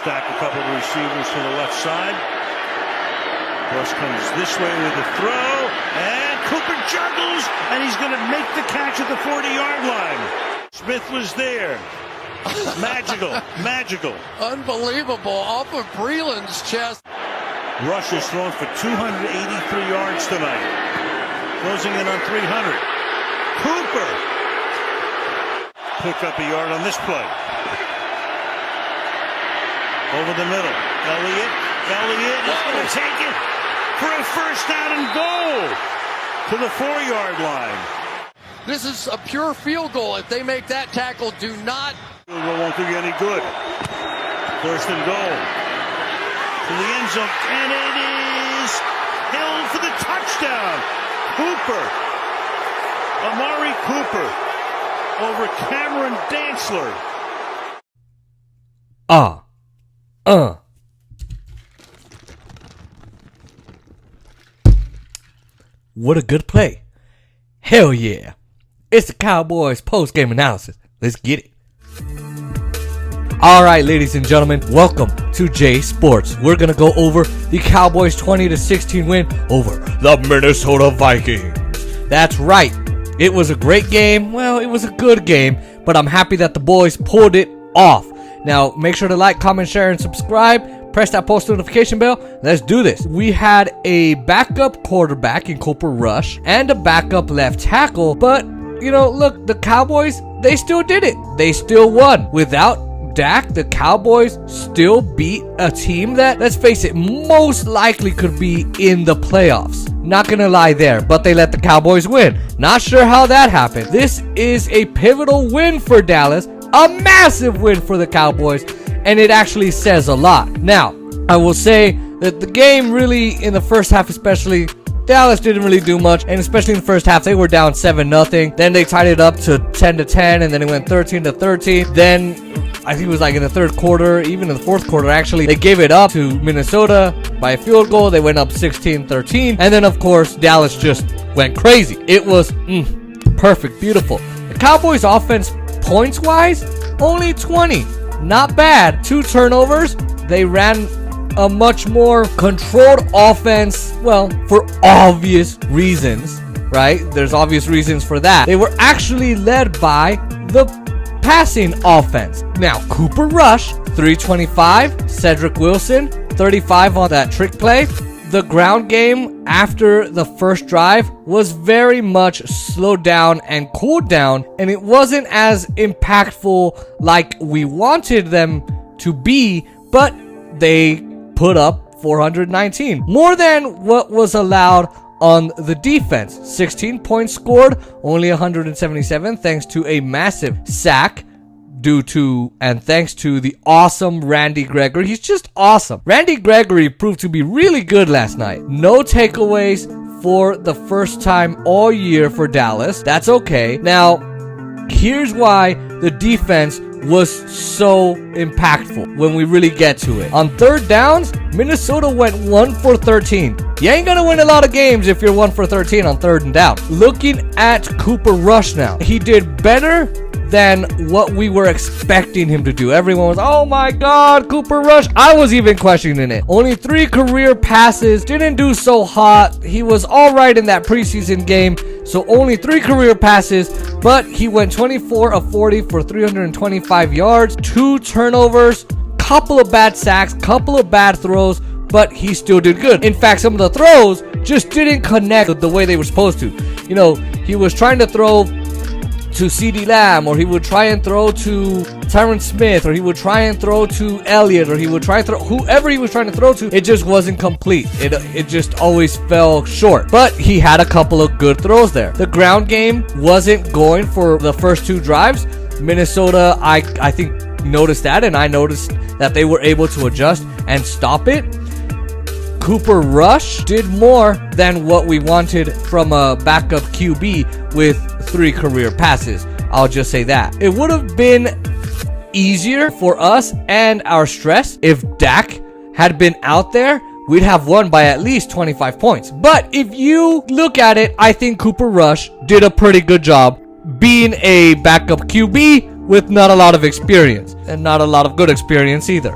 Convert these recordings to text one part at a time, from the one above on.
Stack a couple of receivers to the left side. Rush comes this way with a throw, and Cooper juggles, and he's going to make the catch at the 40-yard line. Smith was there. Magical, magical. Unbelievable, off of Breeland's chest. Rush has thrown for 283 yards tonight. Closing in on 300. Cooper. Pick up a yard on this play. Over the middle. Elliott is going to take it for a first down and goal to the 4-yard line. This is a pure field goal. If they make that tackle, do not. It won't do you any good. First and goal to the end zone, and it is held for the touchdown. Cooper, Amari Cooper over Cameron Dantzler. What a good play. Hell yeah. It's the Cowboys post-game analysis. Let's get it. Alright, ladies and gentlemen, welcome to J Sports. We're going to go over the Cowboys 20-16 win over the Minnesota Vikings. That's right. It was a great game. Well, it was a good game, but I'm happy that the boys pulled it off. Now, make sure to like, comment, share, and subscribe. Press that post notification bell. Let's do this. We had a backup quarterback in Cooper Rush and a backup left tackle, but, you know, look, the Cowboys, they still did it. They still won. Without Dak, the Cowboys still beat a team that, let's face it, most likely could be in the playoffs. Not gonna lie there, but they let the Cowboys win. Not sure how that happened. This is a pivotal win for Dallas, a massive win for the Cowboys, and it actually says a lot. Now, I will say that the game really, in the first half especially, Dallas didn't really do much, and especially in the first half, they were down 7-0. Then they tied it up to 10-10, and then it went 13-13. Then, I think it was like in the third quarter, even in the fourth quarter, actually, they gave it up to Minnesota by a field goal. They went up 16-13, and then, of course, Dallas just went crazy. It was perfect, beautiful. The Cowboys' offense, points-wise, only 20. Not bad. 2 turnovers. They ran a much more controlled offense, well, for obvious reasons, right? There's obvious reasons for that. They were actually led by the passing offense. Now, Cooper Rush, 325. Cedric Wilson, 35 on that trick play. The ground game after the first drive was very much slowed down and cooled down, and it wasn't as impactful like we wanted them to be, but they put up 419. More than what was allowed on the defense. 16 points scored, only 177 thanks to a massive sack. Thanks to the awesome Randy Gregory. He's just awesome. Randy Gregory proved to be really good last night. No takeaways for the first time all year for Dallas. That's okay. Now, here's why the defense was so impactful when we really get to it. On third downs, Minnesota went 1 for 13. You ain't gonna win a lot of games if you're 1 for 13 on third and down. Looking at Cooper Rush now, he did better than what we were expecting him to do. Everyone was, oh my god, Cooper Rush. I was even questioning it. Only 3 career passes, didn't do so hot. He was all right in that preseason game, so only 3 career passes, but he went 24 of 40 for 325 yards, 2 turnovers, couple of bad sacks, couple of bad throws, but he still did good. In fact, some of the throws just didn't connect the way they were supposed to. You know, he was trying to throw to CeeDee Lamb, or he would try and throw to Tyron Smith, or he would try and throw to Elliott, or he would try and throw whoever he was trying to throw to. It just wasn't complete. It just always fell short. But he had a couple of good throws there. The ground game wasn't going for the first 2 drives. Minnesota, I think, noticed that, and I noticed that they were able to adjust and stop it. Cooper Rush did more than what we wanted from a backup QB with 3 career passes. I'll just say that. It would have been easier for us and our stress if Dak had been out there. We'd have won by at least 25 points. But if you look at it, I think Cooper Rush did a pretty good job being a backup QB with not a lot of experience, and not a lot of good experience either.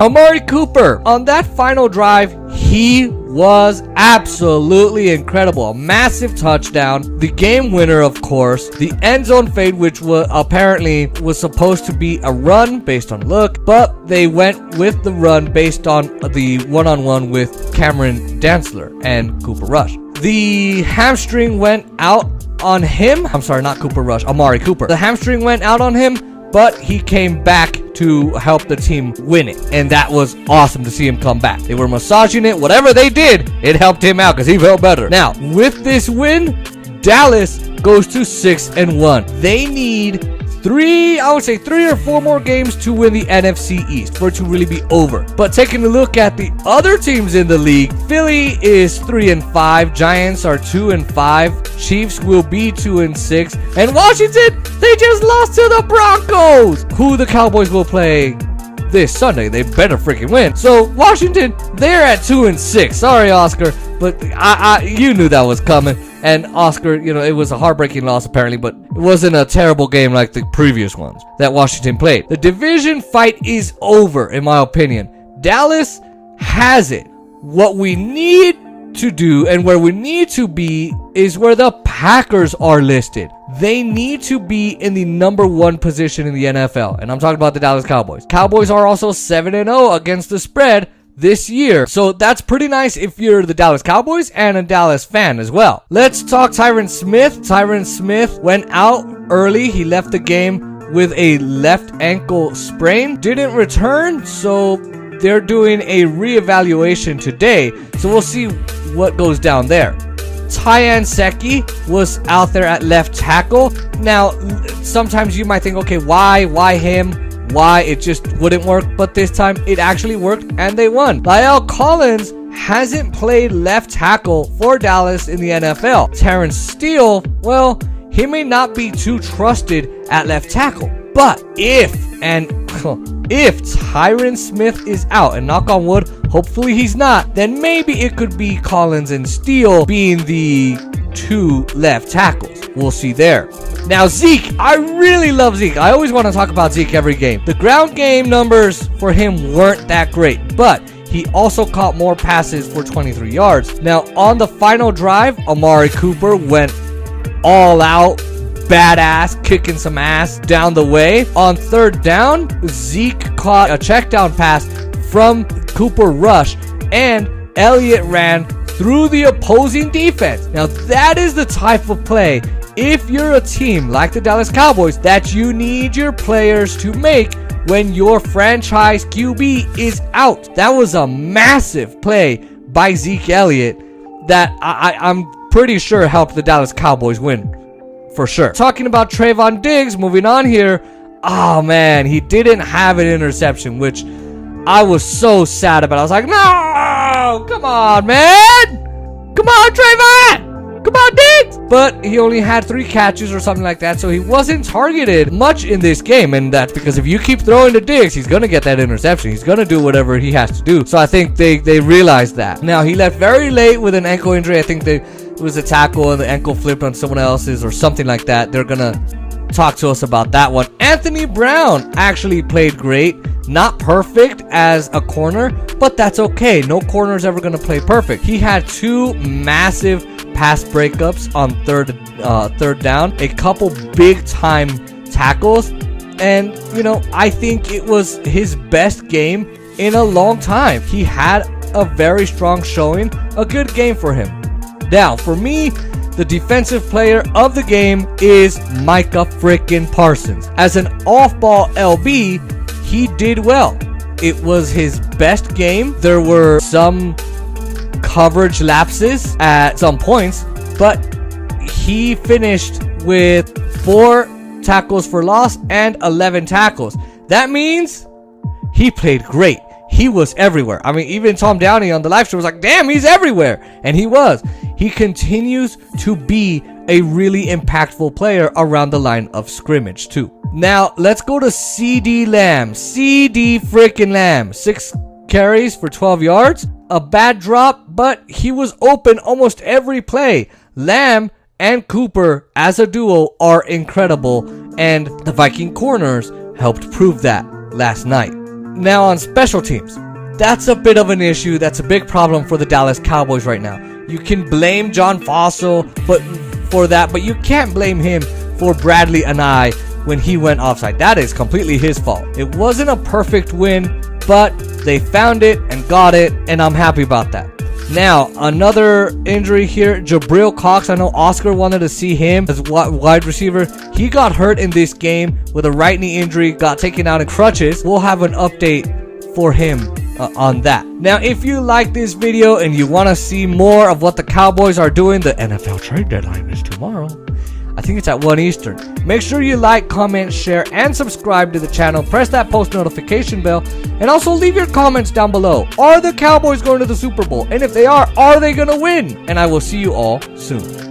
Amari Cooper, on that final drive, he was absolutely incredible. A massive touchdown, the game winner, of course, the end zone fade, which apparently was supposed to be a run based on look, but they went with the run based on the one-on-one with Cameron Dantzler and Cooper Rush. The hamstring went out on him. I'm sorry, not Cooper Rush, Amari Cooper. The hamstring went out on him, but he came back to help the team win it, and that was awesome to see him come back. They were massaging it. Whatever they did, it helped him out because he felt better. Now, with this win, Dallas goes to 6-1. They need three or four more games to win the NFC East for it to really be over. But taking a look at the other teams in the league, Philly is 3-5, Giants are 2-5, Chiefs will be 2-6, and Washington, they just lost to the Broncos, who the Cowboys will play this Sunday. They better freaking win. So Washington, they're at 2-6. Sorry, Oscar, but you knew that was coming. And Oscar, it was a heartbreaking loss apparently, but it wasn't a terrible game like the previous ones that Washington played. The division fight is over, in my opinion. Dallas has it. What we need to do and where we need to be is where the Packers are listed. They need to be in the number 1 position in the NFL, and I'm talking about the Dallas Cowboys. Cowboys are also 7-0 against the spread this year, so that's pretty nice if you're the Dallas Cowboys and a Dallas fan as well. Let's talk Tyron Smith. Tyron Smith went out early. He left the game with a left ankle sprain, didn't return, so they're doing a reevaluation today, so we'll see what goes down there. Tyan Secchi was out there at left tackle. Now, sometimes you might think, okay, why him? Why it just wouldn't work? But this time it actually worked and they won. La'el Collins hasn't played left tackle for Dallas in the NFL. Terrence Steele, well, he may not be too trusted at left tackle, but if Tyron Smith is out, and knock on wood, hopefully he's not, then maybe it could be Collins and Steele being the 2 left tackles. We'll see there. Now Zeke, I really love Zeke. I always want to talk about Zeke every game. The ground game numbers for him weren't that great, but he also caught more passes for 23 yards. Now on the final drive, Amari Cooper went all out, badass, kicking some ass down the way. On 3rd down, Zeke caught a check down pass from Cooper Rush, and Elliott ran through the opposing defense. Now that is the type of play, if you're a team like the Dallas Cowboys, that you need your players to make when your franchise QB is out. That was a massive play by Zeke Elliott that I'm pretty sure helped the Dallas Cowboys win. For sure. Talking about Trayvon Diggs, moving on here. Oh man, he didn't have an interception, which I was so sad about. I was like, no, come on, man. Come on, Trayvon. Come on, Diggs. But he only had 3 catches or something like that, so he wasn't targeted much in this game. And that's because if you keep throwing to Diggs, he's going to get that interception. He's going to do whatever he has to do. So I think they realized that. Now, he left very late with an ankle injury. I think it was a tackle and the ankle flipped on someone else's or something like that. They're going to talk to us about that one. Anthony Brown actually played great. Not perfect as a corner, but that's okay. No corner is ever going to play perfect. He had 2 massive pass breakups on third down, a couple big time tackles, and I think it was his best game in a long time. He had a very strong showing, a good game for him. Now, for me, the defensive player of the game is Micah freaking Parsons. As an off-ball LB, he did well. It was his best game. There were some coverage lapses at some points, but he finished with 4 tackles for loss and 11 tackles. That means he played great. He was everywhere. I mean, even Tom Downey on the live stream was like, damn, he's everywhere. And he was. He continues to be a really impactful player around the line of scrimmage too. Now, let's go to CeeDee Lamb. CeeDee freaking Lamb. 6 carries for 12 yards. A bad drop, but he was open almost every play. Lamb and Cooper as a duo are incredible, and the Viking corners helped prove that last night. Now on special teams, that's a bit of an issue. That's a big problem for the Dallas Cowboys right now. You can blame John Fossil for that, but you can't blame him for Bradley and I when he went offside. That is completely his fault. It wasn't a perfect win, but they found it and got it, and I'm happy about that. Now, another injury here, Jabril Cox. I know Oscar wanted to see him as wide receiver. He got hurt in this game with a right knee injury, got taken out in crutches. We'll have an update for him on that. Now, if you like this video and you want to see more of what the Cowboys are doing, the NFL trade deadline is tomorrow. I think it's at 1 Eastern. Make sure you like, comment, share, and subscribe to the channel. Press that post notification bell. And also leave your comments down below. Are the Cowboys going to the Super Bowl? And if they are they going to win? And I will see you all soon.